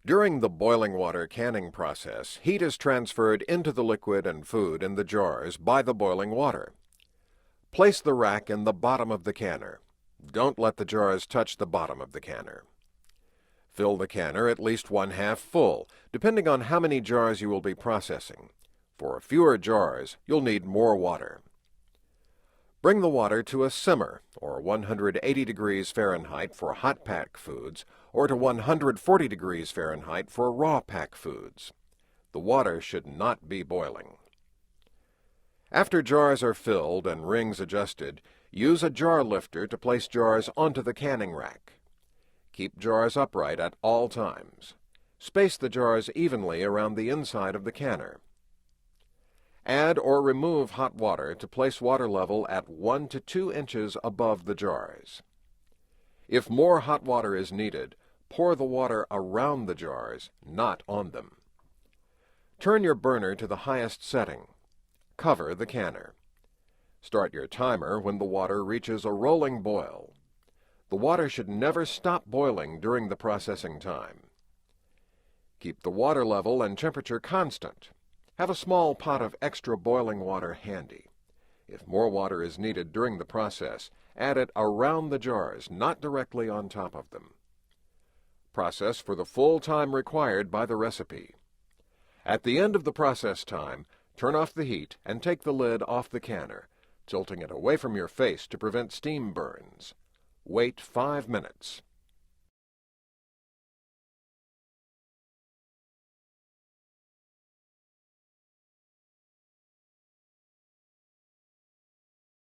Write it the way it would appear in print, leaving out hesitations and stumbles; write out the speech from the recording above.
During the boiling water canning process, heat is transferred into the liquid and food in the jars by the boiling water. Place the rack in the bottom of the canner. Don't let the jars touch the bottom of the canner. Fill the canner at least 1/2 full, depending on how many jars you will be processing. For fewer jars, you'll need more water. Bring the water to a simmer, or 180 degrees Fahrenheit for hot pack foods, or to 140 degrees Fahrenheit for raw pack foods. The water should not be boiling. After jars are filled and rings adjusted, use a jar lifter to place jars onto the canning rack. Keep jars upright at all times. Space the jars evenly around the inside of the canner. Add or remove hot water to place water level at 1 to 2 inches above the jars. If more hot water is needed, pour the water around the jars, not on them. Turn your burner to the highest setting. Cover the canner. Start your timer when the water reaches a rolling boil. The water should never stop boiling during the processing time. Keep the water level and temperature constant. Have a small pot of extra boiling water handy. If more water is needed during the process, add it around the jars, not directly on top of them. Process for the full time required by the recipe. At the end of the process time, turn off the heat and take the lid off the canner, tilting it away from your face to prevent steam burns. Wait 5 minutes.